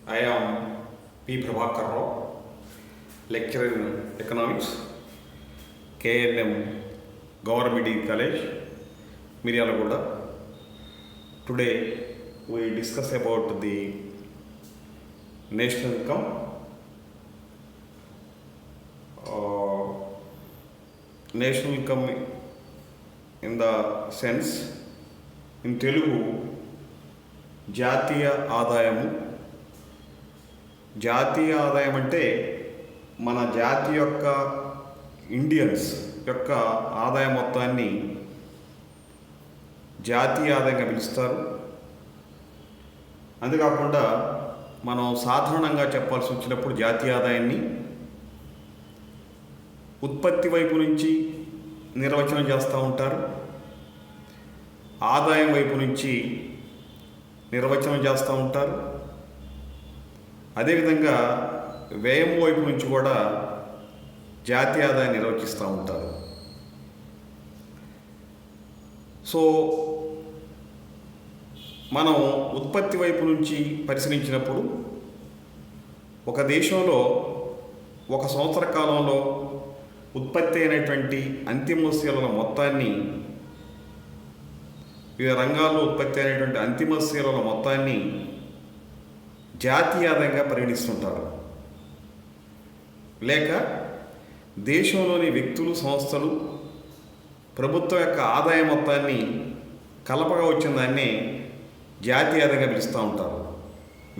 I am P. Prabhakar Rao, lecturer in economics, KNM Government Degree College, Miryalaguda. Today we discuss about the national income. National income in the sense in Telugu జాతీయ ఆదాయము. జాతీయ ఆదాయం అంటే మన జాతి యొక్క Indians యొక్క ఆదాయం మొత్తాన్ని జాతీయ ఆదాయంగా పిలుస్తారు. అంతేకాకుండా మనం సాధారణంగా చెప్పాల్సి వచ్చినప్పుడు జాతీయ ఆదాయాన్ని ఉత్పత్తి వైపు నుంచి నిర్వచనం చేస్తూ ఉంటారు, ఆదాయం వైపు నుంచి నిర్వచనం చేస్తూ ఉంటారు, అదేవిధంగా వ్యయం వైపు నుంచి కూడా జాతీయ ఆదాయాన్ని నిర్వచిస్తూ ఉంటారు. సో మనం ఉత్పత్తి వైపు నుంచి పరిశీలించినప్పుడు ఒక దేశంలో ఒక సంవత్సర కాలంలో ఉత్పత్తి అయినటువంటి అంతిమ వస్తువుల మొత్తాన్ని, వివిధ రంగాల్లో ఉత్పత్తి అయినటువంటి అంతిమ వస్తువుల మొత్తాన్ని జాతీయ ఆదాయంగా పరిగణిస్తుంటారు. లేక దేశంలోని వ్యక్తులు, సంస్థలు, ప్రభుత్వం యొక్క ఆదాయ మొత్తాన్ని కలపగా వచ్చిన దాన్ని జాతీయ ఆదాయంగా పిలుస్తూ ఉంటారు.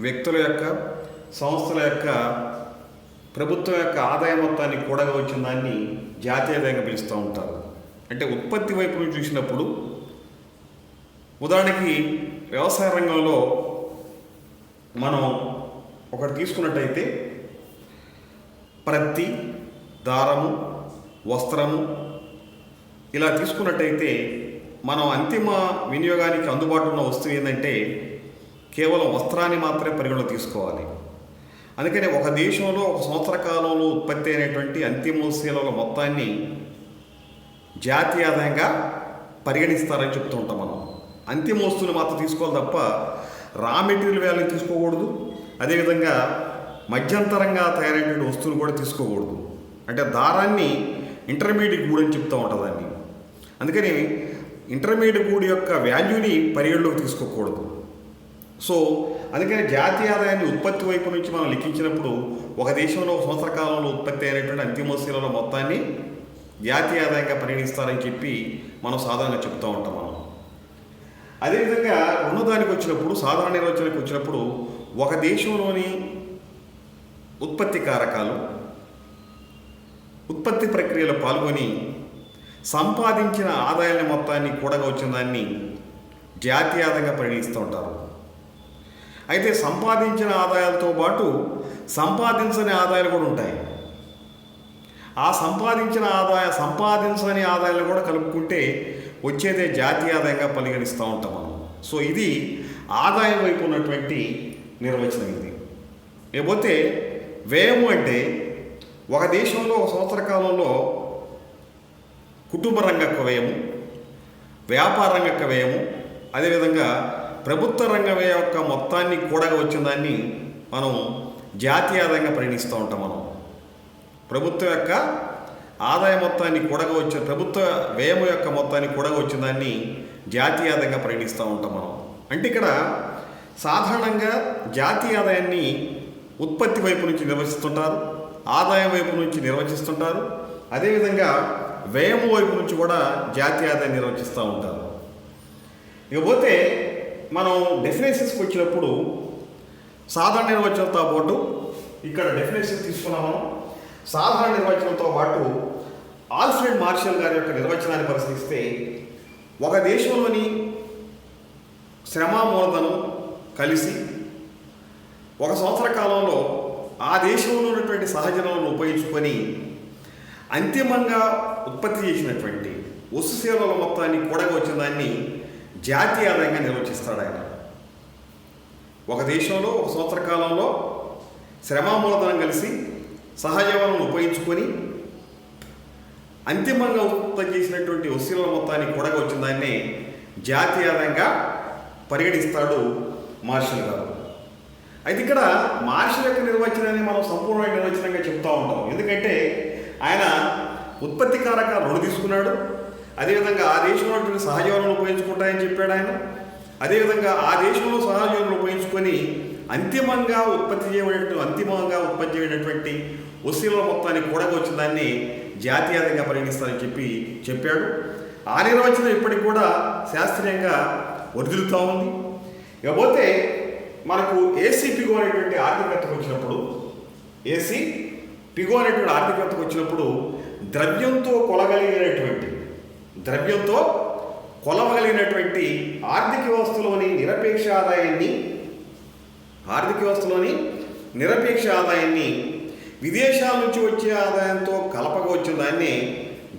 వ్యక్తుల యొక్క, సంస్థల యొక్క, ప్రభుత్వం యొక్క ఆదాయ మొత్తాన్ని కూడగా వచ్చిన దాన్ని జాతీయ ఆదాయంగా పిలుస్తూ ఉంటారు. అంటే ఉత్పత్తి వైపు నుంచి చూసినప్పుడు ఉదాహరణకి వ్యవసాయ రంగంలో మనం ఒకటి తీసుకున్నట్టయితే ప్రత్తి, దారము, వస్త్రము ఇలా తీసుకున్నట్టయితే మనం అంతిమ వినియోగానికి అందుబాటులో ఉన్న వస్తువు ఏంటంటే కేవలం వస్త్రాన్ని మాత్రమే పరిగణలో తీసుకోవాలి. అందుకని ఒక దేశంలో ఒక సంవత్సర కాలంలో ఉత్పత్తి అయినటువంటి అంతిమ వస్తువుల మొత్తాన్ని జాతీయ ఆదాయంగా పరిగణిస్తారని చెప్తూ ఉంటాం. మనం అంతిమ వస్తువులు మాత్రం తీసుకోవాలి తప్ప రా మెటీరియల్ వాల్యూ తీసుకోకూడదు, అదేవిధంగా మధ్యంతరంగా తయారైనటువంటి వస్తువులు కూడా తీసుకోకూడదు. అంటే దారాన్ని ఇంటర్మీడియట్ గూడ్ అని చెప్తూ ఉంటుందాన్ని. అందుకని ఇంటర్మీడియట్ గూడ్ యొక్క వాల్యూని పరిగణలోకి తీసుకోకూడదు. సో అందుకని జాతీయ ఆదాయాన్ని ఉత్పత్తి వైపు నుంచి మనం లెక్కించినప్పుడు ఒక దేశంలో సంవత్సర కాలంలో ఉత్పత్తి అయినటువంటి అంతిమ వస్తువుల మొత్తాన్ని జాతీయ ఆదాయంగా పరిగణిస్తారని చెప్పి మనం సాధారణంగా చెప్తూ ఉంటాం. మనం అదేవిధంగా ఉన్నదానికి వచ్చినప్పుడు, సాధారణ నిర్వచనానికి వచ్చినప్పుడు ఒక దేశంలోని ఉత్పత్తి కారకాలు ఉత్పత్తి ప్రక్రియలో పాల్గొని సంపాదించిన ఆదాయాల మొత్తాన్ని కూడగా వచ్చిన దాన్ని జాతీయ ఆదాయంగా పరిగణిస్తూ ఉంటారు. అయితే సంపాదించిన ఆదాయాలతో పాటు సంపాదించని ఆదాయాలు కూడా ఉంటాయి. ఆ సంపాదించని ఆదాయాలు కూడా కలుపుకుంటే వచ్చేదే జాతీయ ఆదాయంగా పరిగణిస్తూ ఉంటాం మనం. సో ఇది ఆదాయం వైపు ఉన్నటువంటి నిర్వచనం. ఇది లేకపోతే వ్యయము అంటే ఒక దేశంలో ఒక సంవత్సర కాలంలో కుటుంబ రంగ వ్యయము, వ్యాపార రంగ వ్యయము, అదేవిధంగా ప్రభుత్వ రంగ వ్యయ యొక్క మొత్తాన్ని కూడగా వచ్చిన దాన్ని మనం జాతీయ ఆదాయంగా పరిగణిస్తూ ఉంటాం. మనం ప్రభుత్వం యొక్క ఆదాయ మొత్తాన్ని కూడగా వచ్చిన, ప్రభుత్వ వ్యయం యొక్క మొత్తాన్ని కూడగా వచ్చిన దాన్ని జాతీయ ఆదాయంగా పరిగణిస్తూ ఉంటాం మనం. అంటే ఇక్కడ సాధారణంగా జాతీయ ఆదాయాన్ని ఉత్పత్తి వైపు నుంచి నిర్వచిస్తుంటారు, ఆదాయం వైపు నుంచి నిర్వచిస్తుంటారు, అదేవిధంగా వ్యయము వైపు నుంచి కూడా జాతీయ ఆదాయాన్ని నిర్వచిస్తూ ఉంటారు. ఇకపోతే మనం డెఫినేషన్స్కి వచ్చినప్పుడు సాధారణ నిర్వచనంతో పాటు ఇక్కడ డెఫినేషన్ తీసుకున్నాము. సాధారణ నిర్వచనంతో పాటు ఆల్ఫ్రెడ్ మార్షల్ గారి యొక్క నిర్వచనాన్ని పరిశీలిస్తే ఒక దేశంలోని శ్రమ మూలధనం కలిసి ఒక సంవత్సర కాలంలో ఆ దేశంలో ఉన్నటువంటి సహజనాలను ఉపయోగించుకొని అంతిమంగా ఉత్పత్తి చేసినటువంటి వస్తు సేవల మొత్తాన్ని కూడగా వచ్చిన దాన్ని జాతీయ ఆదాయంగా నిర్వచిస్తాడు ఆయన. ఒక దేశంలో ఒక సంవత్సర కాలంలో శ్రమ మూలధనం కలిసి సహజ వనరులను ఉపయోగించుకొని అంతిమంగా ఉత్పత్తి చేసినటువంటి వస్తువుల మొత్తాన్ని కూడగా వచ్చిన దాన్ని జాతీయ ఆదాయంగా పరిగణిస్తాడు మార్షల్ గారు. అయితే ఇక్కడ మార్షల్ యొక్క నిర్వచనాన్ని మనం సంపూర్ణమైన నిర్వచనంగా చెప్తూ ఉంటాం. ఎందుకంటే ఆయన ఉత్పత్తి కారకాలు 2 తీసుకున్నాడు. అదేవిధంగా ఆ దేశంలో సహజ వనరులు ఉపయోగించుకుంటాయని చెప్పాడు ఆయన. అదేవిధంగా ఆ దేశంలో సహజ వనరులు ఉపయోగించుకొని అంతిమంగా ఉత్పత్తి చేయబడినటువంటి వస్తువుల మొత్తాన్ని కూడగొచ్చిన దాన్ని జాతీయాదంగా పరిగణిస్తారని చెప్పాడు. ఆ నిర్వచనం ఇప్పటికి కూడా శాస్త్రీయంగా వర్ధిల్లుతూ ఉంది. ఇకపోతే మనకు ఏసీ పిగో అనేటువంటి ఆర్థికవేత్తకు వచ్చినప్పుడు ద్రవ్యంతో కొలవగలిగినటువంటి ఆర్థిక వ్యవస్థలోని నిరపేక్ష ఆదాయాన్ని విదేశాల నుంచి వచ్చే ఆదాయంతో కలపగా వచ్చిన దాన్ని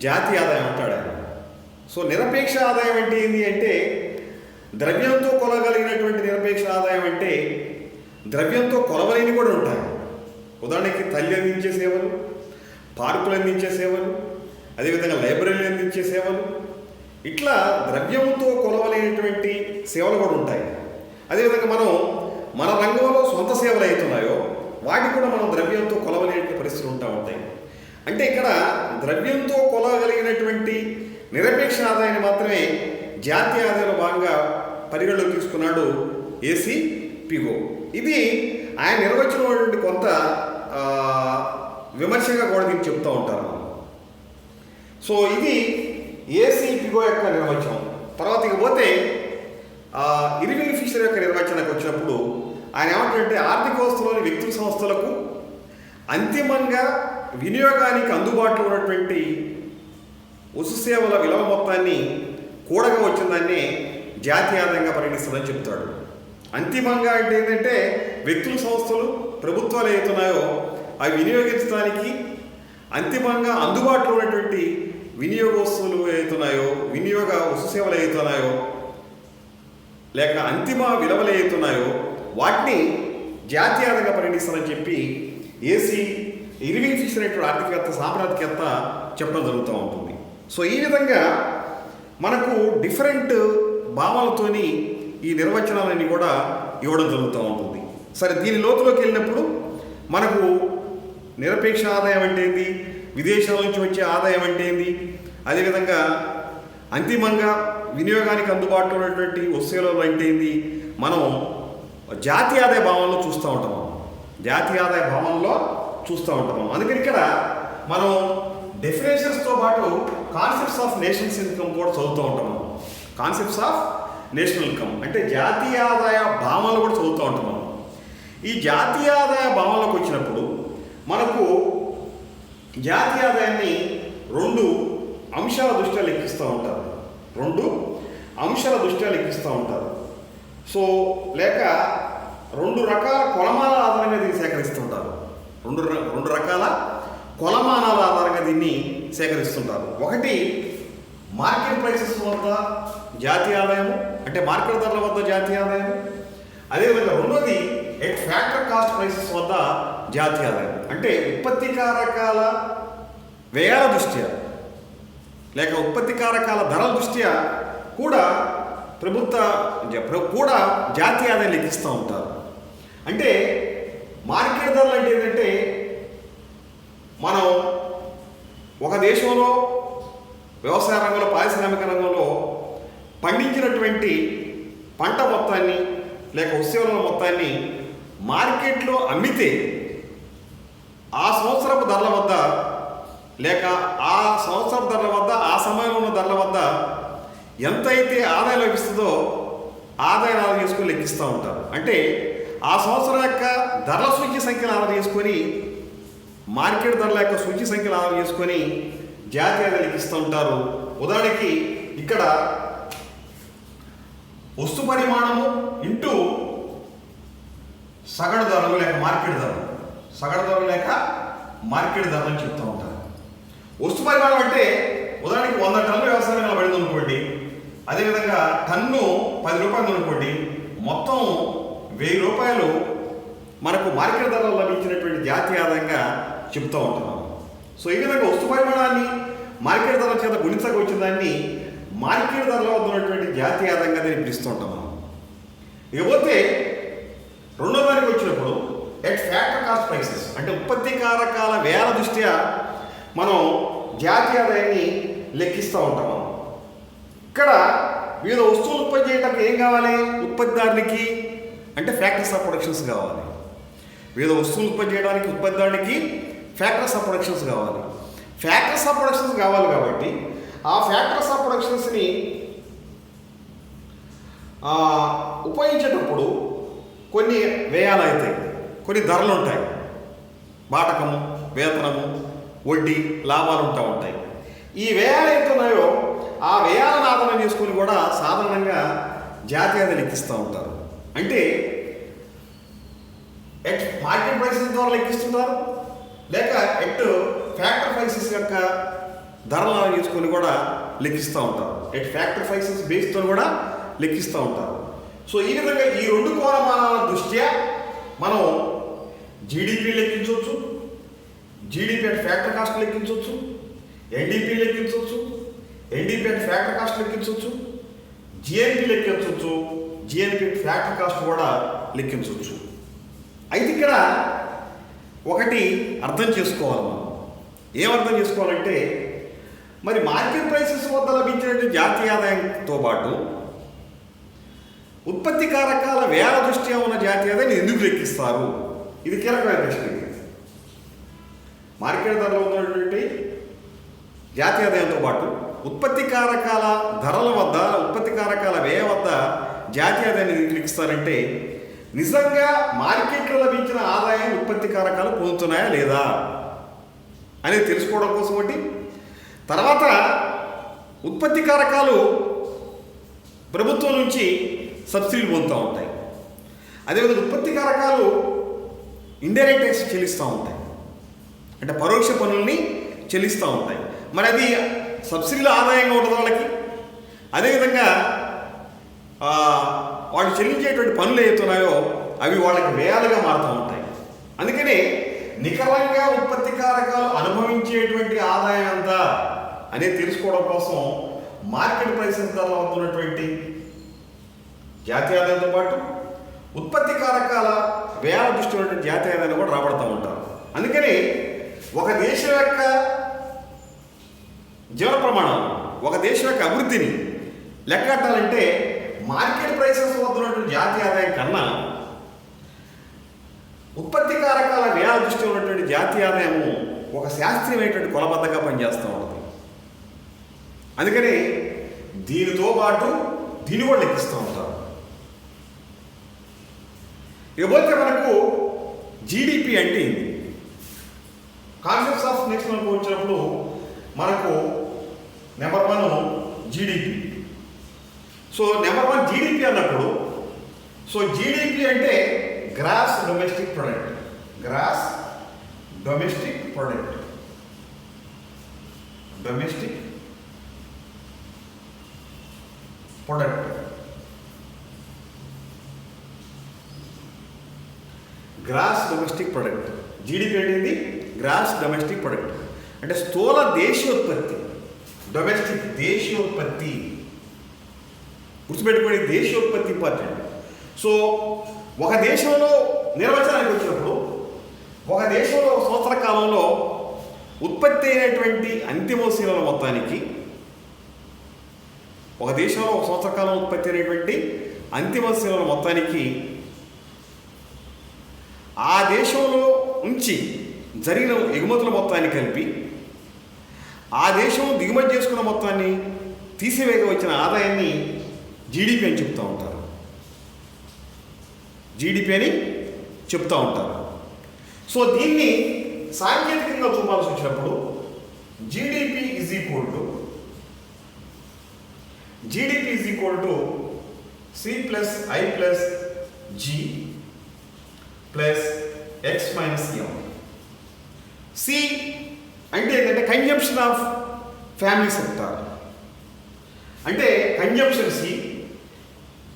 జాతీయ ఆదాయం అంటాడు ఆయన. సో నిరపేక్ష ఆదాయం అంటే ఏంటి అంటే, ద్రవ్యంతో కొలగలిగినటువంటి నిరపేక్ష ఆదాయం అంటే ద్రవ్యంతో కొలవలేని కూడా ఉంటాయి. ఉదాహరణకి తల్లి అందించే సేవలు, పార్కులు అందించే సేవలు, అదేవిధంగా లైబ్రరీలు అందించే సేవలు, ఇట్లా ద్రవ్యంతో కొలవలేనటువంటి సేవలు కూడా ఉంటాయి. అదేవిధంగా మన రంగంలో సొంత సేవలు అవుతున్నాయో వాటికి కూడా మనం ద్రవ్యంతో కొలవలేని పరిస్థితులు ఉంటాయి. అంటే ఇక్కడ ద్రవ్యంతో కొలవగలిగినటువంటి నిరపేక్ష ఆదాయాన్ని మాత్రమే జాతీయ ఆదాయంలో భాగంగా పరిగణలోకి తీసుకున్నాడు ఏసీ పిగో. ఇది ఆయన నిర్వచనం కొంత విమర్శగా కూడా దీన్ని చెప్తూ ఉంటారు. సో ఇది ఏసీ పిగో యొక్క నిర్వచనం. తర్వాత ఇకపోతే ఇర్వింగ్ ఫిషర్ యొక్క నిర్వచనానికి వచ్చినప్పుడు ఆయన ఏమంటారంటే, ఆర్థిక వ్యవస్థలోని వ్యక్తుల సంస్థలకు అంతిమంగా వినియోగానికి అందుబాటులో ఉన్నటువంటి వస్తు సేవల విలువ మొత్తాన్ని కూడగా వచ్చిన దాన్ని జాతీయ ఆదాయంగా పరిగణిస్తుందని చెప్తాడు. అంతిమంగా అంటే ఏంటంటే, వ్యక్తుల సంస్థలు ప్రభుత్వాలు ఏతున్నాయో అవి వినియోగించడానికి అంతిమంగా అందుబాటులో ఉన్నటువంటి వినియోగ వస్తువులు ఏతున్నాయో, వినియోగ వస్తు సేవలు ఏతున్నాయో, లేక అంతిమ విలువలు ఏతున్నాయో వాటిని జాతీయ ఆదాయంగా పరిగణిస్తానని చెప్పి ఇర్వింగ్ ఫిషర్ అనేటువంటి ఆర్థికవేత్త, సామ్రాజ్యవేత్త చెప్పడం జరుగుతూ ఉంటుంది. సో ఈ విధంగా మనకు డిఫరెంట్ భావాలతోని ఈ నిర్వచనాలన్నీ కూడా ఇవ్వడం జరుగుతూ ఉంటుంది. సరే, దీని లోతులోకి వెళ్ళినప్పుడు మనకు నిరపేక్ష ఆదాయం అంటే ఏంది, విదేశాల నుంచి వచ్చే ఆదాయం అంటే ఏంది, అదేవిధంగా అంతిమంగా వినియోగానికి అందుబాటులో ఉన్నటువంటి వస్తువులు అంటే ఏంది, మనం జాతీయ ఆదాయ భావనలో చూస్తూ ఉంటాం. అందుకని ఇక్కడ మనం డెఫినేషన్స్తో పాటు కాన్సెప్ట్స్ ఆఫ్ నేషనల్స్ ఇన్కమ్ కూడా చదువుతూ ఉంటాం. కాన్సెప్ట్స్ ఆఫ్ నేషనల్ ఇన్కమ్ అంటే జాతీయ ఆదాయ భావనలు కూడా చదువుతూ ఉంటాం. ఈ జాతీయ ఆదాయ భావనలోకి వచ్చినప్పుడు మనకు జాతీయ ఆదాయాన్ని 2 అంశాల దృష్ట్యా లెక్కిస్తూ ఉంటారు. సో లేక 2 రకాల కొలమానాల ఆధారంగా దీన్ని సేకరిస్తుంటారు. 2 రకాల కొలమానాల ఆధారంగా దీన్ని సేకరిస్తుంటారు. ఒకటి మార్కెట్ ప్రైసెస్ వద్ద జాతీయ ఆదాయము, అంటే మార్కెట్ ధరల వద్ద జాతీయ ఆదాయం. అదేవిధంగా రెండోది ఎట్ ఫ్యాక్టర్ కాస్ట్ ప్రైసెస్ వద్ద జాతీయ ఆదాయం, అంటే ఉత్పత్తి కారకాల వ్యయాల దృష్ట్యా లేక ఉత్పత్తి కారకాల ధరల దృష్ట్యా కూడా కూడా జాతీయ ఆదాయం లెక్కిస్తూ ఉంటారు. అంటే మార్కెట్ ధరలు అంటే ఏంటంటే, మనం ఒక దేశంలో వ్యవసాయ రంగంలో, పారిశ్రామిక రంగంలో పండించినటువంటి పంట మొత్తాన్ని లేక వస్తువుల మొత్తాన్ని మార్కెట్లో అమ్మితే ఆ సంవత్సరపు ధరల వద్ద లేక ఆ సంవత్సరపు ధరల వద్ద, ఆ సమయంలో ఉన్న ధరల వద్ద ఎంతైతే ఆదాయం లభిస్తుందో ఆదాయం ఆదాయం చేసుకొని లెక్కిస్తూ ఉంటారు. అంటే ఆ సంవత్సరం యొక్క ధరల సూచి సంఖ్యను ఆధారం చేసుకొని, మార్కెట్ ధరల యొక్క సూచి సంఖ్యను ఆధారం చేసుకొని జాతీయ ఆదాయం లెక్కిస్తూ ఉంటారు. ఉదాహరణకి ఇక్కడ వస్తు పరిమాణము ఇంటూ సగటు ధరలు లేక మార్కెట్ ధరలు అని చెప్తూ ఉంటారు. వస్తు పరిమాణం అంటే ఉదాహరణకి 100 టన్నుల వ్యవసాయం పడింది అనుకోండి, అదేవిధంగా టన్ను 10 రూపాయలు అనుకోండి, మొత్తం 1000 రూపాయలు మనకు మార్కెట్ ధరలో లభించినటువంటి జాతీయ ఆదాయంగా చెప్తూ ఉంటున్నాం. సో ఈ విధంగా వస్తు పరిమాణాన్ని మార్కెట్ ధరల చేత గుణించగా వచ్చిన దాన్ని మార్కెట్ ధరలో వద్ద ఉన్నటువంటి జాతీయ ఆదాయంగా దీన్ని పిలుస్తూ ఉంటాం మనం. ఇకపోతే రెండో దానికి విషయానికి వచ్చినప్పుడు ఎట్ ఫ్యాక్టర్ కాస్ట్ ప్రైసెస్ అంటే ఉత్పత్తి కారకాల వేల దృష్ట్యా మనం జాతీయ ఆదాయాన్ని లెక్కిస్తూ ఉంటాం. మనం ఇక్కడ వివిధ వస్తువులు ఉత్పత్తి చేయడానికి ఏం కావాలి? ఉత్పత్తిదారునికి అంటే ఫ్యాక్టర్స్ ఆఫ్ ప్రొడక్షన్స్ కావాలి. వివిధ వస్తువులు ఉత్పత్తి చేయడానికి ఉత్పత్తిదారునికి ఫ్యాక్టర్స్ ఆఫ్ ప్రొడక్షన్స్ కావాలి. ఫ్యాక్టర్స్ ఆఫ్ ప్రొడక్షన్స్ కావాలి కాబట్టి ఆ ఫ్యాక్టర్స్ ఆఫ్ ప్రొడక్షన్స్ని ఉపయోగించేటప్పుడు కొన్ని వ్యయాలు అవుతాయి, కొన్ని ధరలు ఉంటాయి, బాటకము, వేతనము, వడ్డీ, లాభాలు ఉంటాయి. ఈ వ్యయాలు అయితే ఉన్నాయో ఆ వ్యయాలను ఆధారం చేసుకొని కూడా సాధారణంగా జాతీయ ఆదాయం లెక్కిస్తూ ఉంటారు. అంటే ఎట్ మార్కెట్ ప్రైసెస్ ద్వారా లెక్కిస్తుంటారు, లేక ఎట్ ఫ్యాక్టర్ ప్రైసెస్ యొక్క ధరలను తీసుకొని కూడా లెక్కిస్తూ ఉంటారు. ఎట్ ఫ్యాక్టర్ ప్రైసెస్ బేస్తో కూడా లెక్కిస్తూ ఉంటారు. సో ఈ విధంగా ఈ రెండు కోణమానాల దృష్ట్యా మనం జీడిపి లెక్కించవచ్చు, జీడిపి అట్ ఫ్యాక్టర్ కాస్ట్ లెక్కించవచ్చు, ఎన్డీపీ లెక్కించవచ్చు, ఎన్డీపీ అట్ ఫ్యాక్టర్ కాస్ట్ లెక్కించవచ్చు, జిఎన్పి లెక్కించవచ్చు, జిఎన్పి అట్ ఫ్యాక్టర్ కాస్ట్ కూడా లెక్కించవచ్చు. అయితే ఇక్కడ ఒకటి అర్థం చేసుకోవాలి. మనం ఏం అర్థం చేసుకోవాలంటే మరి మార్కెట్ ప్రైసెస్ వద్ద లభించినటువంటి జాతీయ ఆదాయంతో పాటు ఉత్పత్తి కారకాల వేల దృష్ట్యా ఉన్న జాతీయ ఆదాయాన్ని ఎందుకు లెక్కిస్తారు? ఇది కీలకమైన ప్రశ్న. మార్కెట్ ధరలో ఉన్నటువంటి జాతీయ ఆదాయంతో పాటు ఉత్పత్తి కారకాల ధరల వద్ద, ఉత్పత్తి కారకాల వ్యయ వద్ద జాతీయ ఆదాయాన్ని ఎందుకు లెక్కిస్తారంటే నిజంగా మార్కెట్లో లభించిన ఆదాయం ఉత్పత్తి కారకాలు పొందుతున్నాయా లేదా అనేది తెలుసుకోవడం కోసం ఒకటి. తర్వాత ఉత్పత్తి కారకాలు ప్రభుత్వం నుంచి సబ్సిడీలు పొందుతూ ఉంటాయి. అదేవిధంగా ఉత్పత్తి కారకాలు ఇండైరెక్ట్ ట్యాక్స్ చెల్లిస్తూ ఉంటాయి, అంటే పరోక్ష పన్నుల్ని చెల్లిస్తూ ఉంటాయి. మరి అది సబ్సిడీల ఆదాయంగా ఉంటుంది వాళ్ళకి. అదేవిధంగా వాళ్ళు చెల్లించేటువంటి పనులు ఏవైతున్నాయో అవి వాళ్ళకి వ్యయాలుగా మారుతూ ఉంటాయి. అందుకని నికరంగా ఉత్పత్తి కారకాలు అనుభవించేటువంటి ఆదాయం ఎంత అనేది తెలుసుకోవడం కోసం మార్కెట్ ప్రైసెస్ ధరలో అవుతున్నటువంటి జాతీయ ఆదాయంతో పాటు ఉత్పత్తి కారకాల వ్యయాల దృష్టిలో ఉన్నటువంటి జాతీయ ఆదాయాన్ని కూడా రాబడుతూ ఉంటారు. అందుకని ఒక దేశం యొక్క జీవన ప్రమాణం, ఒక దేశం యొక్క అభివృద్ధిని లెక్కట్టాలంటే మార్కెట్ ప్రైసెస్ వద్ద ఉన్నటువంటి జాతీయ ఆదాయం కన్నా ఉత్పత్తి కారకాల వ్యయాల దృష్టిలో ఉన్నటువంటి జాతీయ ఆదాయము ఒక శాస్త్రీయమైనటువంటి కొలబద్దగా పనిచేస్తూ ఉంటుంది. అందుకని దీనితో పాటు దీన్ని కూడా లెక్కిస్తూ ఉంటారు. ఇకపోతే మనకు జీడిపి అంటే ఇది కాన్సెప్ట్స్ ఆఫ్ నెక్స్ట్ మనకు వచ్చినప్పుడు మనకు number 1 GDP. So number 1 GDP అన్నప్పుడు సో జీడిపి అంటే gross domestic product, gross domestic product, domestic product. Gross domestic product GDP అనేది గ్రాస్ డొమెస్టిక్ ప్రొడక్ట్ అంటే స్థూల దేశీయోత్పత్తి. డొమెస్టిక్ దేశీయోత్పత్తి గుర్తుపెట్టుకోండి, దేశీయోత్పత్తి ఇంపార్టెంట్. సో ఒక దేశంలో నిర్వచనానికి వచ్చినప్పుడు ఒక దేశంలో ఒక సంవత్సర కాలంలో ఉత్పత్తి అయినటువంటి అంతిమ వస్తువుల మొత్తానికి, ఒక దేశంలో ఒక సంవత్సర కాలంలో ఉత్పత్తి అయినటువంటి అంతిమ వస్తువుల మొత్తానికి ఆ దేశంలో నుంచి జరిగిన ఎగుమతుల మొత్తాన్ని కలిపి ఆ దేశం దిగుమతి చేసుకున్న మొత్తాన్ని తీసివేయక వచ్చిన ఆదాయాన్ని జీడిపి అని చెప్తూ ఉంటారు. జీడిపి అని చెప్తూ ఉంటారు. సో దీన్ని సాంకేతికంగా చూపాల్సి వచ్చినప్పుడు GDP is equal to C plus I plus G plus X minus M. C అంటే ఏంటంటే కన్జంప్షన్ ఆఫ్ ఫ్యామిలీ సెక్టార్, అంటే కన్జంప్షన్ సి.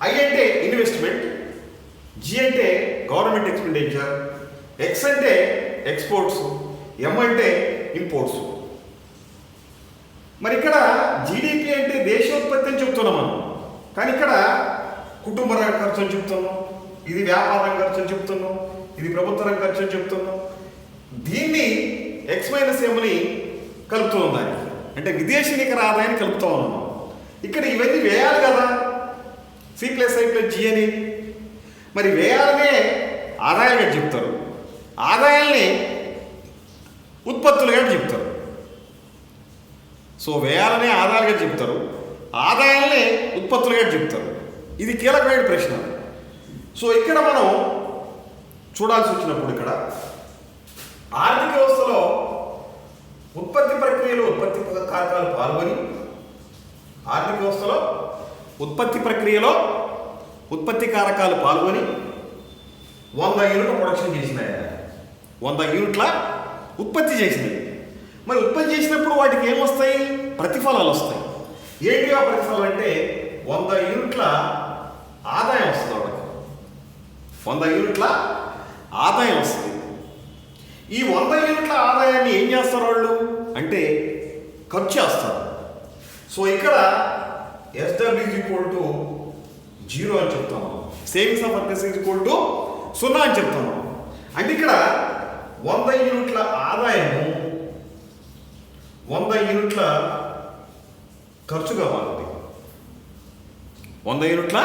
ఐ అంటే ఇన్వెస్ట్మెంట్, జి అంటే గవర్నమెంట్ ఎక్స్పెండిచర్, ఎక్స్ అంటే ఎక్స్పోర్ట్స్, ఎం అంటే ఇంపోర్ట్స్. మరి ఇక్కడ జీడిపి అంటే దేశోత్పత్తి అని చెప్తున్నాం మనం, కానీ ఇక్కడ కుటుంబ ఖర్చు అని చెప్తున్నాం, ఇది వ్యాపారం ఖర్చు అని చెప్తున్నాం, ఇది ప్రభుత్వ రంగ ఖర్చు అని చెప్తున్నాం. దీన్ని ఎక్స్ మైనస్ ఎంని కలుపుతూ ఉందానికి, అంటే విదేశీ నికర ఆదాయాన్ని కలుపుతూ ఉన్నాం. ఇక్కడ ఇవన్నీ వ్యయాలు కదా, C+I+G అని. మరి వ్యయాలనే ఆదాయాలుగా చెప్తారు, ఆదాయాల్ని ఉత్పత్తులుగా చెప్తారు. సో వ్యయాలనే ఆదాయాలుగా చెప్తారు, ఆదాయాల్ని ఉత్పత్తులుగా చెప్తారు. ఇది కీలకమైన ప్రశ్న. సో ఇక్కడ మనం చూడాల్సి వచ్చినప్పుడు, ఇక్కడ ఆర్థిక వ్యవస్థలో ఉత్పత్తి ప్రక్రియలో ఉత్పత్తి కారకాలు పాల్గొని, ఆర్థిక వ్యవస్థలో ఉత్పత్తి ప్రక్రియలో ఉత్పత్తి కారకాలు పాల్గొని 100 యూనిట్ల ప్రొడక్షన్ చేసినాయి, 100 యూనిట్ల ఉత్పత్తి చేసినాయి. మరి ఉత్పత్తి చేసినప్పుడు వాటికి ఏమొస్తాయి? ప్రతిఫలాలు వస్తాయి. ఏంటిగా ప్రతిఫలం అంటే 100 యూనిట్ల ఆదాయం వస్తుంది వాళ్ళకి, 100 యూనిట్ల ఆదాయం వస్తుంది. ఈ 100 యూనిట్ల ఆదాయాన్ని ఏం చేస్తారు వాళ్ళు అంటే ఖర్చు చేస్తారు. సో ఇక్కడ SW=0 అని చెప్తాము, సేవింగ్స్ ఆఫ్ వర్కర్స్ =0 అని చెప్తాము. అంటే ఇక్కడ 100 యూనిట్ల ఆదాయము 100 యూనిట్ల ఖర్చుగా మారుతుంది, 100 యూనిట్ల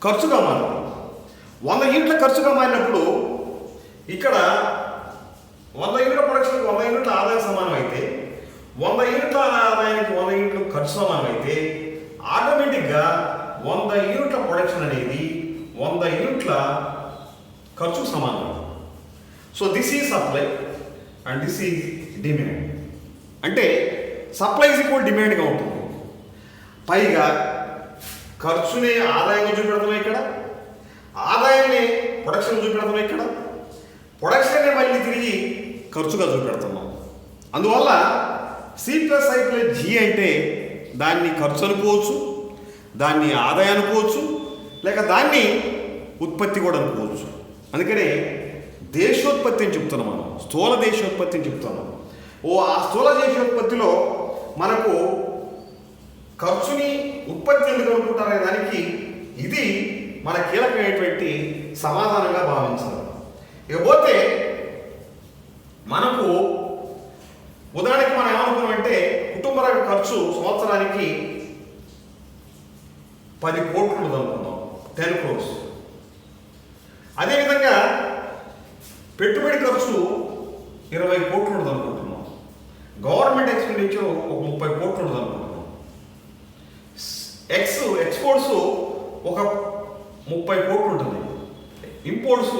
ఖర్చుగా మారుతుంది. 100 యూనిట్ల ఖర్చుగా మారినప్పుడు ఇక్కడ 100 యూనిట్ల ప్రొడక్షన్కి 100 యూనిట్ల ఆదాయం సమానం అయితే, 100 యూనిట్ల ఆదాయానికి 100 యూనిట్ల ఖర్చు సమానం అయితే, ఆటోమేటిక్గా 100 యూనిట్ల ప్రొడక్షన్ అనేది 100 యూనిట్ల ఖర్చు సమానం. So this is supply and this is demand. అంటే సప్లై ఈజ్ ఈక్వల్ డిమాండ్గా ఉంటుంది. పైగా ఖర్చుని ఆదాయంగా చూపెడుతున్నాం ఇక్కడ, ఆదాయాన్ని ప్రొడక్షన్ చూపెడుతున్నాం ఇక్కడ, ప్రొడక్షన్ని మళ్ళీ తిరిగి ఖర్చుగా చూపెడుతున్నాం. అందువల్ల C+I+G అంటే దాన్ని ఖర్చు అనుకోవచ్చు, దాన్ని ఆదాయం అనుకోవచ్చు, లేక దాన్ని ఉత్పత్తి కూడా అనుకోవచ్చు. అందుకనే దేశోత్పత్తి అని చెప్తున్నాం మనం, స్థూల దేశోత్పత్తి అని చెప్తున్నాం. ఆ స్థూల దేశోత్పత్తిలో మనకు ఖర్చుని ఉత్పత్తి ఎందుకు అనుకుంటారనే దానికి ఇది మన కీలకమైనటువంటి సమాధానంగా భావించాలి. ఇకపోతే మనకు ఉదాహరణకి మనం ఏమనుకున్నామంటే కుటుంబ రంగ ఖర్చు సంవత్సరానికి 10 కోట్లు అనుకున్నాం, 10 crores. అదేవిధంగా పెట్టుబడి ఖర్చు 20 కోట్లు అనుకుంటున్నాం, గవర్నమెంట్ ఎక్స్పెండిచర్ ఒక 30 కోట్లు అనుకుంటున్నాం, ఎక్స్పోర్ట్స్ ఒక 30 కోట్లు ఉంటుంది, ఇంపోర్ట్స్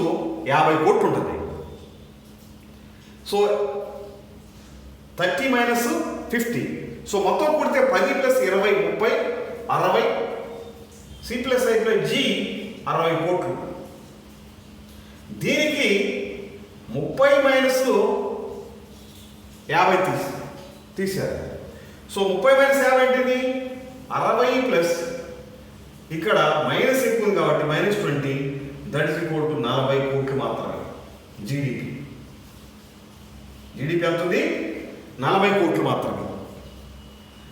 50 కోట్లు ఉంటుంది. సో 30 - 50. సో మొత్తం కూడితే 10 + 20 30 60, C+I+G 60 కోట్లు. దీనికి 30 - 50 తీశారు. సో 30 - 50 ఏంటిది 60 ప్లస్ ఇక్కడ మైనస్ ఎక్కువ ఉంది కాబట్టి -20, దట్ ఈస్ ఈక్వల్ టు 40 కోట్లు మాత్రమే. జీడిపి ఎంత ఉంది? 40 కోట్లు మాత్రమే.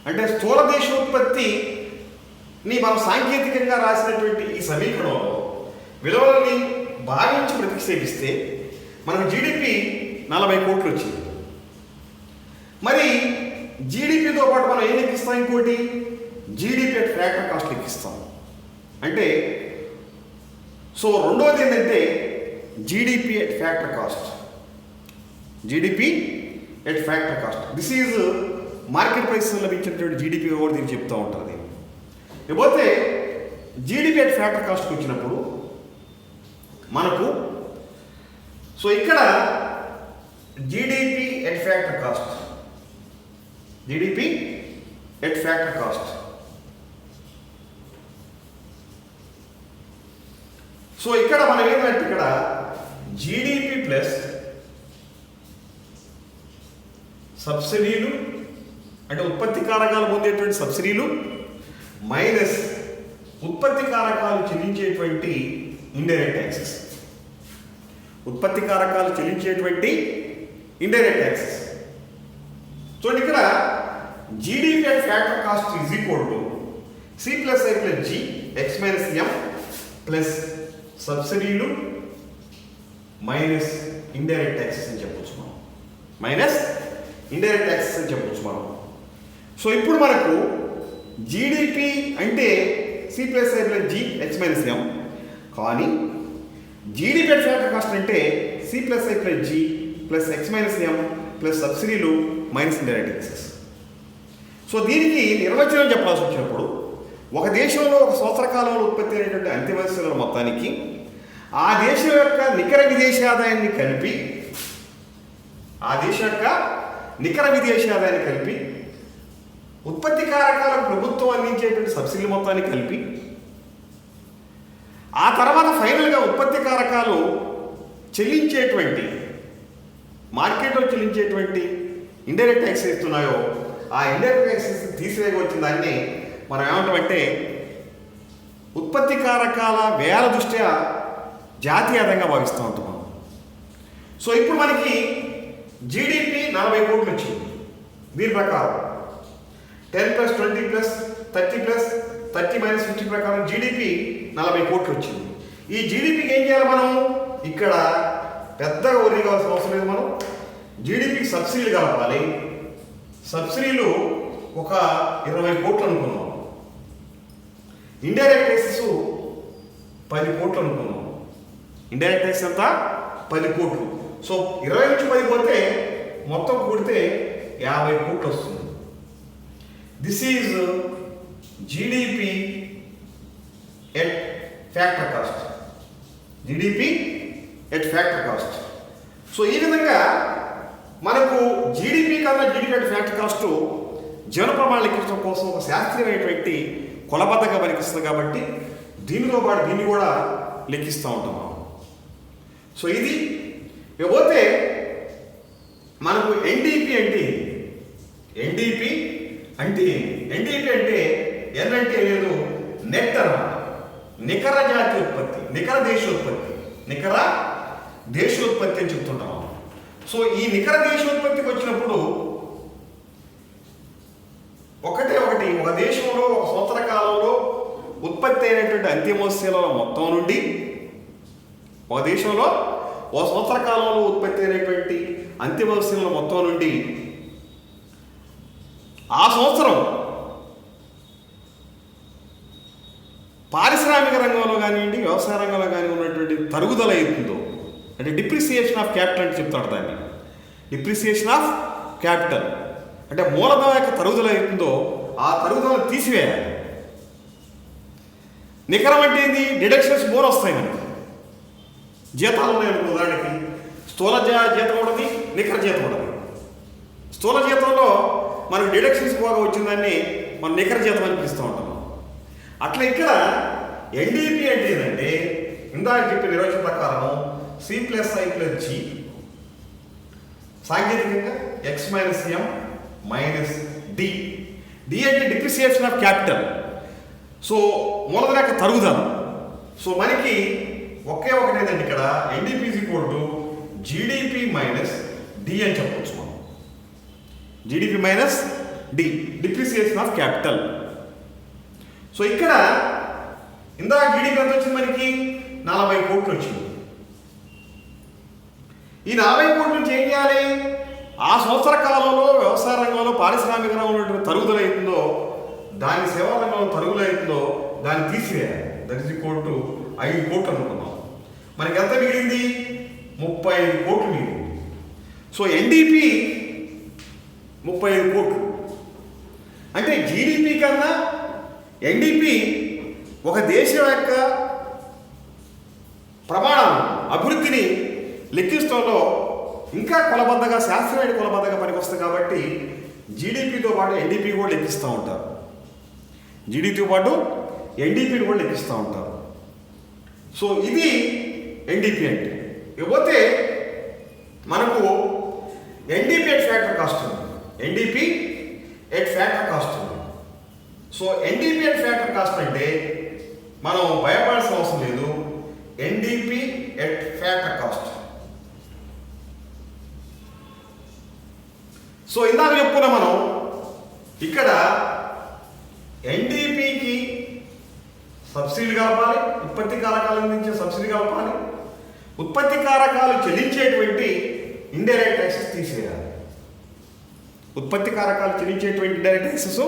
అంటే స్థూల దేశోత్పత్తిని మనం సాంకేతికంగా రాసినటువంటి ఈ సమీకరణంలో విలువలని భావించి ప్రతిక్షేపిస్తే మనకు జీడిపి 40 కోట్లు వచ్చింది. మరి జీడిపితో పాటు మనం ఏం లెక్కిస్తాం? ఇంకోటి జీడిపి అట్ ఫ్యాక్టర్ కాస్ట్ లెక్కిస్తాం. అంటే సో రెండవది ఏంటంటే GDP at factor cost, GDP at factor cost. This is market price లభించినటువంటి జీడిపి కూడా దీన్ని చెప్తూ ఉంటుంది. ఇకపోతే జీడిపి ఎట్ ఫ్యాక్టర్ కాస్ట్కి వచ్చినప్పుడు మనకు సో ఇక్కడ GDP at factor cost, GDP at factor cost. So ఇక్కడ మనం ఏంటంటే ఇక్కడ జీడిపి ప్లస్ సబ్సిడీలు అంటే ఉత్పత్తి కారకాలు పొందేటువంటి సబ్సిడీలు మైనస్ ఉత్పత్తి కారకాలు చెల్లించేటువంటి ఇండైరెక్ట్ ట్యాక్సెస్, ఉత్పత్తి కారకాలు చెల్లించేటువంటి ఇండైరెక్ట్ ట్యాక్సెస్. చూడండి ఇక్కడ GDP and factor cost is equal to C+I+G x - m plus సబ్సిడీలు మైనస్ ఇండైరెక్ట్ ట్యాక్సెస్ అని చెప్పొచ్చు మనం. మైనస్ ఇండైరెక్ట్ ట్యాక్సెస్ అని చెప్పొచ్చు మనం. సో ఇప్పుడు మనకు జీడిపి అంటే C plus I plus G X minus M, కానీ జీడిపి అట్ ఫ్యాక్టర్ కాస్ట్ అంటే C plus I plus G plus X minus M plus సబ్సిడీలు మైనస్ ఇండైరెక్ట్ ట్యాక్సెస్. సో దీనికి నిర్వచనం చెప్పాల్సి వచ్చినప్పుడు ఒక దేశంలో ఒక సంవత్సర కాలంలో ఉత్పత్తి అయినటువంటి అంతిమ వస్తువుల మొత్తానికి ఆ దేశం యొక్క నికర విదేశీ ఆదాయాన్ని కలిపి ఉత్పత్తి కారకాలకు ప్రభుత్వం అందించేటువంటి సబ్సిడీ మొత్తాన్ని కలిపి ఆ తర్వాత ఫైనల్గా ఉత్పత్తి కారకాలు చెల్లించేటువంటి మార్కెట్లో చెల్లించేటువంటి ఇండైరెక్ట్ ట్యాక్స్ ఇస్తున్నాయో ఆ ఇండైరెక్ట్ ట్యాక్సెస్ తీసివేయగా వచ్చిన దాన్ని మనం ఏమంటామంటే ఉత్పత్తి కారకాల వ్యయాల దృష్ట్యా జాతీయ ఆదాయంగా భావిస్తూ ఉంటాం మనం. సో ఇప్పుడు మనకి జీడిపి 40 కోట్లు వచ్చింది. దీని ప్రకారం 10 + 20 + 30 + 30 - 50 ప్రకారం జీడిపి 40 కోట్లు వచ్చింది. ఈ జీడిపికి ఏం చేయాలి మనం? ఇక్కడ పెద్దగా ఒరి కావాల్సిన అవసరం లేదు. మనం జీడిపికి సబ్సిడీలు కలపాలి. సబ్సిడీలు ఒక 20 కోట్లు అనుకున్నాం. ఇండైరెక్ట్ ట్యాక్సెస్ 10 కోట్లు అనుకున్నాం. ఇండైరెక్ట్ ట్యాక్స్ ఎంత? 10 కోట్లు. సో 20 నుంచి 10 పోతే మొత్తం కూడితే 50 కోట్లు వస్తుంది. This is GDP at factor cost. GDP at factor cost. So ఈ విధంగా మనకు జీడిపి కన్నా జీడిపి ఎట్ ఫ్యాక్టర్ కాస్ట్ జీవన ప్రమాణాలు లెక్కించడం కోసం ఒక శాస్త్రీయమైనటువంటి కొలబద్దగా పనికిస్తుంది కాబట్టి దీనితో పాటు దీన్ని కూడా లెక్కిస్తూ ఉంటాం మనం. సో ఇది ఇకపోతే మనకు ఎన్డిపి అంటే ఎన్డిపి అంటే ఎన్ అంటే లేదు, నెట్ అన్నమాట. నికర జాతీయ ఉత్పత్తి, నికర దేశోత్పత్తి అని చెప్తుంటాం. సో ఈ నికర దేశోత్పత్తికి వచ్చినప్పుడు ఒక దేశంలో ఒక సంవత్సర కాలంలో ఉత్పత్తి అయినటువంటి అంతిమ వస్తువుల మొత్తం నుండి ఒక దేశంలో ఒక సంవత్సర కాలంలో ఉత్పత్తి అయినటువంటి అంతిమ వస్తువుల మొత్తం నుండి ఆ సంవత్సరం పారిశ్రామిక రంగంలో కానివ్వండి, వ్యవసాయ రంగంలో కానీ ఉన్నటువంటి తరుగుదల అవుతుందో అంటే డిప్రిసియేషన్ ఆఫ్ క్యాపిటల్ అని చెప్తాడు దాన్ని. డిప్రిసియేషన్ ఆఫ్ క్యాపిటల్ అంటే మూలధనం యొక్క తరుగుదల అవుతుందో ఆ తరుగుదలను తీసివేయాలి. నికరం అంటే ఏంది? డిడక్షన్స్ మోర్ వస్తాయి మనకి. జీతాలు ఉన్నాయి ఉదాహరణకి, స్థూల జీతం ఉండదు, నికర జీతం ఉండదు. స్థూల జీతంలో మనకు డిడక్షన్స్ బాగా వచ్చిందాన్ని మనం నికర జీతం అని పిలుస్తూ ఉంటాం. అట్లా ఇక్కడ ఎన్డిపి అంటే ఏంటంటే ఇందాక చెప్పిన నిర్వచన ప్రకారం C plus I plus G, సాంకేతికంగా X minus M minus D. D అంటే డిప్రిసియేషన్ ఆఫ్ క్యాపిటల్. సో మూలధన యొక్క తరుగుదల. సో మనకి ఒకే ఒకటి ఏంటంటే ఇక్కడ NDP is equal to GDP minus D అని చెప్పవచ్చు మనం. GDP minus D, depreciation of capital. So ఇక్కడ ఇందాక జీడిపి ఎంత వచ్చింది మనకి? 40 కోట్లు వచ్చింది. ఈ 40 కోట్ల నుంచి ఏం చేయాలి? ఆ సంవత్సర కాలంలో వ్యవసాయ రంగంలో పారిశ్రామిక రంగంలో తరుగుదల అవుతుందో, దాని సేవా రంగంలో తరుగుదల అవుతుందో దాన్ని తీసివేయాలి. దట్ ఈస్ ఈక్వల్ టు 5 కోట్లు అనుకున్నాం. మనకి ఎంత మిగిలింది? 35 కోట్లు మిగిలింది. సో ఎన్డిపి 35 కోట్లు. అంటే జీడిపి కన్నా ఎన్డిపి ఒక దేశం యొక్క ప్రమాణం అభివృద్ధిని లెక్కించడంలో ఇంకా కొలబద్దగా, శాస్త్రీయ కొలబద్దగా పనికొస్తుంది. కాబట్టి జీడిపితో పాటు ఎన్డిపి కూడా లెక్కిస్తూ ఉంటారు. జీడిపితో పాటు ఎన్డిపిని కూడా లెక్కిస్తూ ఉంటారు. సో ఇది ఎన్డిపి అంటే. ఇకపోతే మనకు ఎన్డిపి ఎట్ ఫ్యాక్టర్ కాస్ట్ ఉంది. ఎన్డిపి ఎట్ ఫ్యాక్టర్ కాస్ట్ ఉంది. So NDP at factor cost అంటే మనం భయపడాల్సిన అవసరం లేదు. NDP at factor cost. So ఇందాక చెప్పుకున్నా మనం ఇక్కడ ఎన్డిపికి సబ్సిడీ కలపాలి, ఉత్పత్తి కారకాల నుంచి సబ్సిడీ కలపాలి. ఉత్పత్తి కారకాలు చెల్లించేటువంటి ఇండైరెక్ట్ ట్యాక్సెస్ తీసివేయాలి. ఉత్పత్తి కారకాలు చెల్లించేటువంటి ఇండైరెక్ట్ ట్యాక్సెస్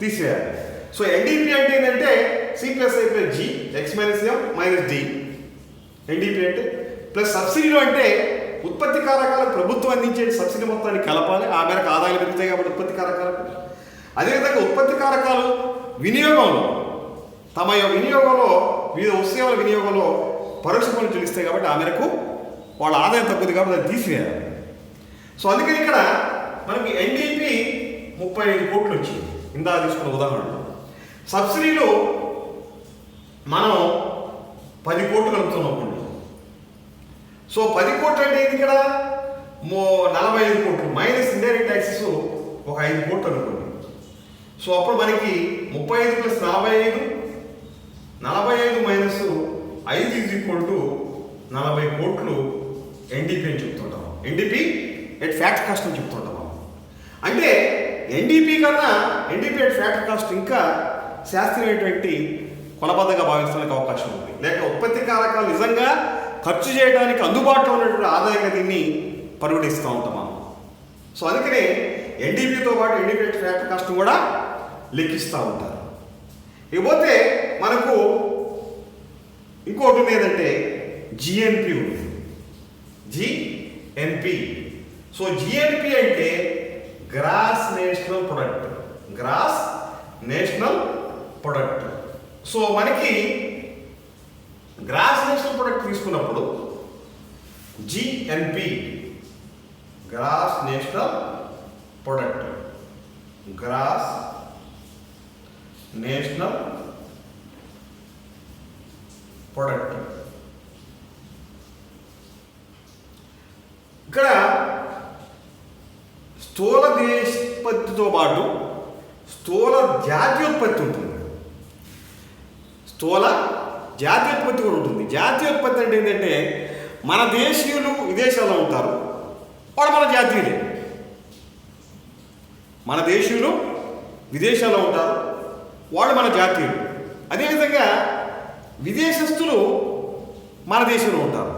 తీసివేయాలి. సో ఎన్డీపీ అంటే ఏంటంటే C+I+G X-M-D. ఎన్డీపీ అంటే ప్లస్ సబ్సిడీలో అంటే ఉత్పత్తి కారకాలు ప్రభుత్వం అందించే సబ్సిడీ మొత్తాన్ని కలపాలి. ఆ మేరకు ఆదాయాలు పెరుగుతాయి కాబట్టి ఉత్పత్తి కారకాలకు. అదేవిధంగా ఉత్పత్తి కారకాలు వినియోగంలో తమ వినియోగంలో వివిధ వస్తువుల వినియోగంలో పరోక్ష పన్ను చెల్లిస్తాయి కాబట్టి ఆ మేరకు వాళ్ళ ఆదాయం తగ్గుతుంది కాబట్టి అది తీసివేయాలి. సో అందుకని ఇక్కడ మనకి ఎన్డీపీ 35 కోట్లు వచ్చింది ఇందా తీసుకున్న ఉదాహరణలో. సబ్సిడీలు మనం 10 కోట్లు కలుపుతున్నాం. సో 10 కోట్లు అంటే ఏంటి ఇక్కడ 45 కోట్లు మైనస్ ఇండైరెక్ట్ ట్యాక్సెస్ ఒక 5 కోట్లు అనుకోండి. సో అప్పుడు మనకి 35 ప్లస్ 45 మైనస్ 5 40 కోట్లు ఎన్డీపీ అని చెప్తుంటాం. ఎన్డీపీ ఎట్ ఫ్యాక్ట్ కాస్ట్ అని చెప్తుంటాం. అంటే ఎన్డీపీ ఎట్ ఫ్యాక్ట్ కాస్ట్ ఇంకా శాస్త్రీయమైనటువంటి కొలబద్దగా భావించడానికి అవకాశం ఉంది. లేక ఉత్పత్తి కారకాలు నిజంగా ఖర్చు చేయడానికి అందుబాటులో ఉన్నటువంటి ఆదాయంగా దీన్ని పరిగణిస్తూ ఉంటాం మనం. సో అందుకనే ఎన్డీపీతో పాటు ఎన్డీపీ ఎట్ ఫ్యాక్ట్ కాస్ట్ కూడా లెక్కిస్తూ ఉంటారు. ఇకపోతే మనకు ఇంకోటి ఉంది ఏంటంటే జిఎన్పి ఉంది. జిఎన్పి. సో జిఎన్పి అంటే gross national product. Gross national product. So మనకి గ్రాస్ నేషనల్ ప్రొడక్ట్ తీసుకున్నప్పుడు GNP gross national product. Gross national product. ఇక్కడ స్థూల దేశోత్పత్తితో పాటు స్థూల జాతీయోత్పత్తి ఉంటుంది. స్థూల జాతీయోత్పత్తి కూడా ఉంటుంది. జాతీయోత్పత్తి అంటే ఏంటంటే మన దేశీయులు విదేశాల్లో ఉంటారు, వాడు మన జాతీయులే. మన దేశీయులు విదేశాల్లో ఉంటారు, వాడు మన జాతీయులు. అదేవిధంగా విదేశస్తులు మన దేశంలో ఉంటారు.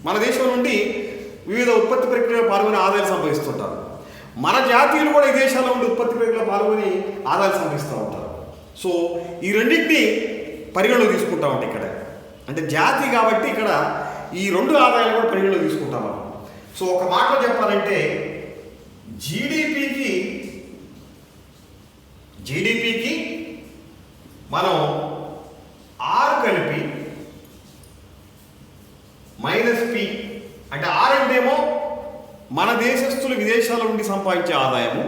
మన దేశం నుండి వివిధ ఉత్పత్తి ప్రక్రియలో పాల్గొని ఆదాయాలు సంపాదిస్తుంటారు. మన జాతీయులు కూడా ఈ దేశాల్లో ఉండి ఉత్పత్తి ప్రక్రియలో పాల్గొని ఆదాయాలు సంపాదిస్తూ ఉంటారు. సో ఈ రెండింటిని పరిగణలో తీసుకుంటా ఉంటాం ఇక్కడ. అంటే జాతి కాబట్టి ఇక్కడ ఈ 2 ఆదాయాలు కూడా పరిగణలో తీసుకుంటాం మనం. సో ఒక మాటలో చెప్పాలంటే జీడిపికి మనం R కలిపి మైనస్ P అంటే R అంటేమో మన దేశస్తులు విదేశాల నుండి సంపాదించే ఆదాయము.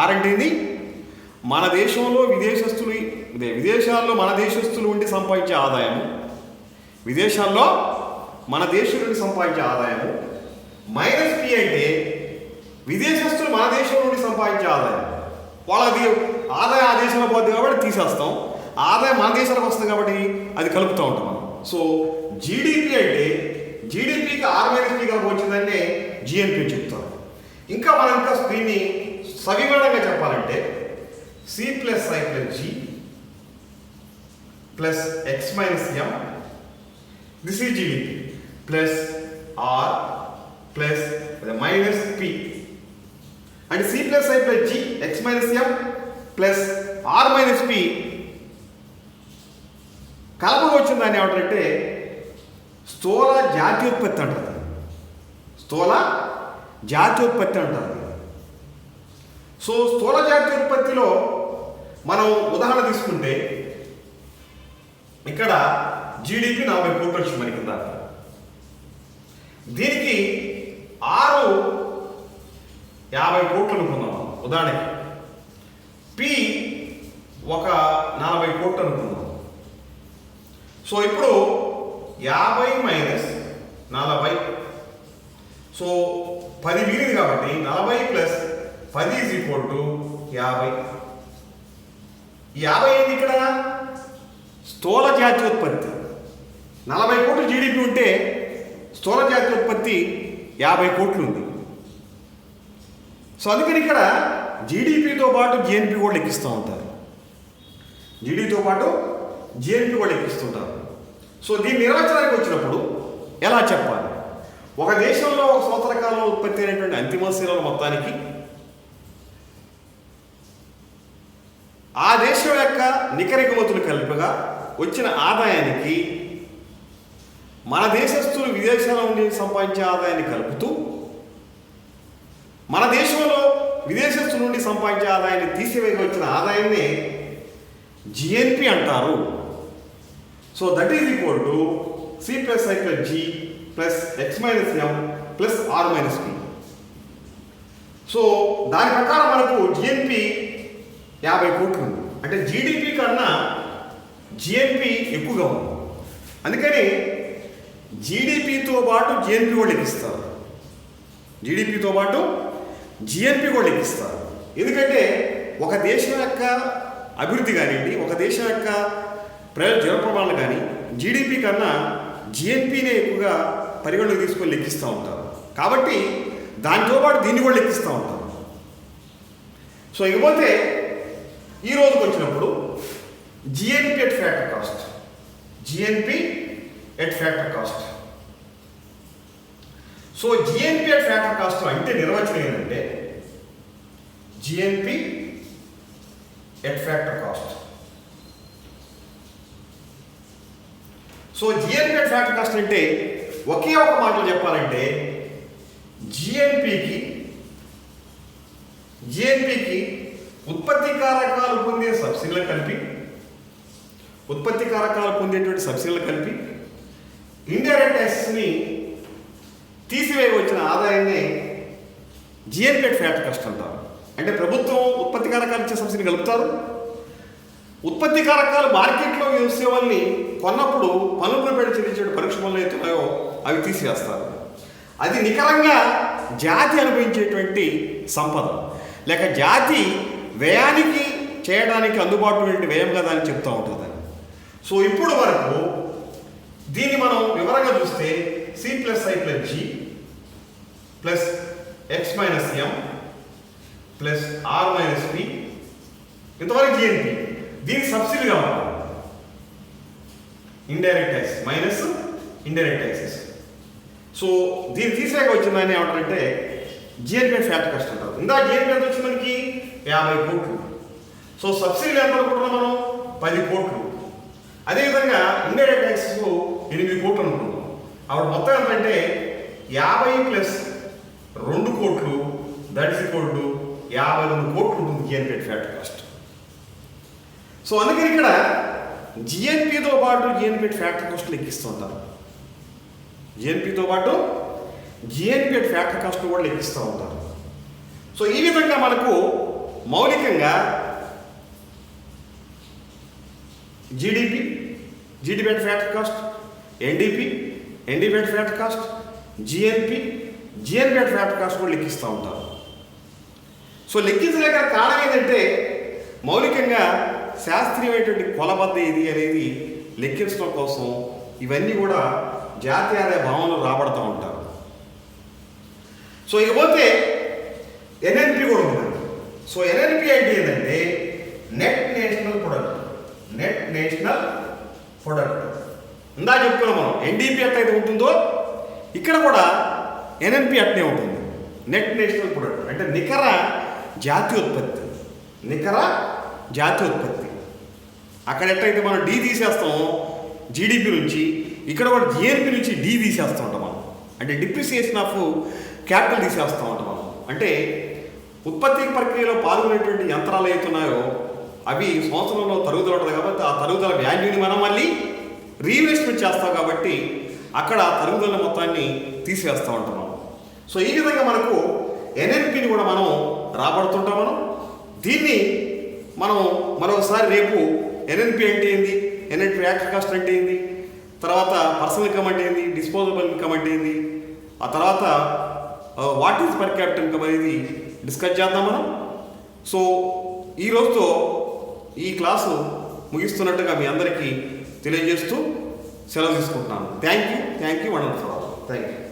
R అంటే ఏంది? మన దేశంలో విదేశాల్లో మన దేశస్తులు ఉండి సంపాదించే ఆదాయము, విదేశాల్లో మన దేశం నుండి సంపాదించే ఆదాయము. మైనస్ P అంటే విదేశస్తులు మన దేశం నుండి సంపాదించే ఆదాయం. వాళ్ళది ఆదాయం ఆ దేశంలో పోతుంది కాబట్టి తీసేస్తాం, ఆదాయం మన దేశానికి వస్తుంది కాబట్టి అది కలుపుతూ ఉంటాం మనం. సో జీడిపి అంటే జీడిపికి R-P కనుక వచ్చిందంటే జిఎన్పి చెప్తాం. ఇంకా మనం దీన్ని సవివరంగా చెప్పాలంటే C+I+G plus X-M this is GDP plus R plus minus P అంటే C+I+G X-M ప్లస్ R-P కలపగా వచ్చిన దాన్ని ఏమంటారంటే స్థూల జాతీయోత్పత్తి అంటారు. స్థూల జాతీయోత్పత్తి అంటారు. సో స్థూల జాతీయోత్పత్తిలో మనం ఉదాహరణ తీసుకుంటే ఇక్కడ జీడిపి 40 కోట్లు వచ్చింది మనకి దాకా. దీనికి R 50 కోట్లు అనుకుందాం ఉదాహరణకి. P ఒక 40 కోట్లు అనుకుందాం. సో ఇప్పుడు 50 మైనస్ 40, సో 10 మిగిలింది కాబట్టి 40 ప్లస్ 10 ఈజ్ ఈక్వల్ టు 50. 50 ఏంటి ఇక్కడ? స్థూల జాతీయోత్పత్తి. 40 కోట్లు జీడిపి ఉంటే స్థూల జాతీయోత్పత్తి 50 కోట్లు ఉంది. సో అందుకని ఇక్కడ జీడిపితో పాటు జిఎన్పి కూడా లెక్కిస్తూ ఉంటారు. జీడిపితో పాటు జిఎన్పి కూడా లెక్కిస్తుంటారు. సో దీని నిర్వచనానికి వచ్చినప్పుడు ఎలా చెప్పాలి? ఒక దేశంలో ఒక సంవత్సర కాలంలో ఉత్పత్తి అయినటువంటి అంతిమ వస్తువుల మొత్తానికి ఆ దేశం యొక్క నికర ఎగుమతులు కలిపగా వచ్చిన ఆదాయానికి మన దేశస్తులు విదేశాల నుండి సంపాదించే ఆదాయాన్ని కలుపుతూ మన దేశంలో విదేశస్తుల నుండి సంపాదించే ఆదాయాన్ని తీసివేయగా వచ్చిన ఆదాయాన్ని జిఎన్పి అంటారు. So that is equal to C plus I plus G plus X minus M plus R minus P. So దాని ప్రకారం మనకు జిఎన్పి 50 కోట్లు ఉంది. అంటే జీడిపి కన్నా జిఎన్పి ఎక్కువగా ఉంది. అందుకని జీడిపితో పాటు జిఎన్పి కూడా లెక్కిస్తారు. జీడిపితో పాటు జిఎన్పి కూడా లెక్కిస్తారు. ఎందుకంటే ఒక దేశం యొక్క అభివృద్ధి కానివ్వండి, ఒక దేశం యొక్క జీవన ప్రమాణాలు కానీ జీడిపి కన్నా జిఎన్పినే ఎక్కువగా పరిగణలోకి తీసుకొని లెక్కిస్తూ ఉంటారు. కాబట్టి దానితో పాటు దీన్ని కూడా లెక్కిస్తూ ఉంటారు. సో ఇకపోతే ఈ రోజుకి వచ్చినప్పుడు GNP at factor cost, GNP at factor cost. So GNP at factor cost అంటే నిర్వచనం ఏంటంటే GNP at factor cost. So GNP at factor cost అంటే ఒకే ఒక మాటలో చెప్పాలంటే జిఎన్పికి ఉత్పత్తి కారకాలు పొందే సబ్సిడీలు కలిపి, ఉత్పత్తి కారకాలు పొందేటువంటి సబ్సిడీలు కలిపి ఇండైరెక్ట్ ట్యాక్సెస్ని తీసివేయ వచ్చిన ఆదాయాన్ని జిఎన్పి ఎట్ ఫ్యాక్టర్ కాస్ట్ అంటారు. అంటే ప్రభుత్వం ఉత్పత్తి కారకాలు ఇచ్చే సబ్సిడీ కలుపుతారు. ఉత్పత్తి కారకాలు మార్కెట్లో వేసే వాళ్ళని కొన్నప్పుడు పన్నులు పెట్టి చెల్లించే పరీక్ష పనులు అవుతున్నాయో అవి తీసివేస్తారు. అది నికరంగా జాతి అనుభవించేటువంటి సంపద, లేక జాతి వ్యయానికి చేయడానికి అందుబాటులో వ్యయంగా దాన్ని చెప్తూ ఉంటుంది. సో ఇప్పుడు వరకు దీన్ని మనం వివరంగా చూస్తే C plus I plus G plus X minus M plus R minus P, ఇంతవరకు జిఎన్పి. దీనికి సబ్సిడీగా ఉంటుంది indirect tax minus indirect taxes. So దీన్ని తీసేక వచ్చిందని ఏమంటారంటే జిఎన్పి ఫ్యాక్టర్ కాస్ట్ అంటారు. ఇందా జిఎన్పి ఎంత వచ్చింది మనకి 50 కోట్లు. సో సబ్సిడీలు ఎంత అనుకుంటున్నాం మనం 10 కోట్లు. అదేవిధంగా ఇండైరెక్ట్ ట్యాక్సెస్ 8 కోట్లు అనుకుంటున్నాం. అప్పుడు మొత్తం ఏంటంటే 50 ప్లస్ 2 కోట్లు దట్ ఈస్ ఈక్వల్ టు 52 కోట్లు ఉంటుంది జిఎన్పి ఫ్యాక్టర్ కాస్ట్. సో అందుకని ఇక్కడ జిఎన్పితో పాటు జిఎన్పి ఫ్యాక్టర్ కాస్ట్ లెక్కిస్తుంటారు. జిఎన్పితో పాటు జిఎన్పి ఫ్యాక్టర్ కాస్ట్ కూడా లెక్కిస్తూ ఉంటారు. సో ఈ విధంగా మనకు మౌలికంగా GDP at factor cost, NDP at factor cost, GNP at factor cost కూడా లెక్కిస్తూ ఉంటారు. సో లెక్కించలేక కారణం ఏంటంటే మౌలికంగా శాస్త్రీయమైనటువంటి కొలబద్ద ఇది అనేది లెక్కించడం కోసం ఇవన్నీ కూడా జాతీయ ఆదాయ భావనలు రాబడుతూ ఉంటారు. సో ఇకపోతే ఎన్ఎన్పి కూడా ఉంది. సో ఎన్ఎన్పి అంటే ఏంటంటే నెట్ నేషనల్ ప్రొడక్ట్. ఇందా చెప్పుకున్నాం మనం ఎన్డిపి ఎట్లయితే ఉంటుందో ఇక్కడ కూడా ఎన్ఎన్పి అట్నే ఉంటుంది. నెట్ నేషనల్ ప్రొడక్ట్ అంటే నికర జాతీయ ఉత్పత్తి. అక్కడ ఎట్లయితే మనం డి తీసేస్తామో జీడిపి నుంచి, ఇక్కడ కూడా జిఎన్పి నుంచి డి తీసేస్తూ ఉంటాం మనం. అంటే డిప్రిసియేషన్ ఆఫ్ క్యాపిటల్ తీసేస్తూ ఉంటాం మనం. అంటే ఉత్పత్తి ప్రక్రియలో పాల్గొనేటువంటి యంత్రాలు అవుతున్నాయో అవి సంవత్సరంలో తరుగుదల ఉంటుంది కాబట్టి ఆ తరుగుదల వాల్యూని మనం మళ్ళీ రీఇన్వెస్ట్మెంట్ చేస్తాం కాబట్టి అక్కడ తరుగుదల మొత్తాన్ని తీసివేస్తూ ఉంటాం మనం. సో ఈ విధంగా మనకు ఎన్ఎన్పిని కూడా మనం రాబడుతుంటాం మనం. దీన్ని మనం మరొకసారి రేపు ఎన్ఎన్పి అంటే ఏంది, ఎన్ఎన్పి ఫ్యాక్టర్ కాస్ట్ అంటే ఏంది, తర్వాత పర్సనల్ ఇన్కమ్ అంటే ఏంది, డిస్పోజబుల్ ఇన్కమ్ అంటే ఏంది, ఆ తర్వాత what is per capital income అనేది డిస్కస్ చేద్దాం మనం. సో ఈ రోజుతో ఈ క్లాసు ముగిస్తున్నట్టుగా మీ అందరికీ తెలియజేస్తూ సెలవు తీసుకుంటున్నాను. Thank you wonderful. Thank you.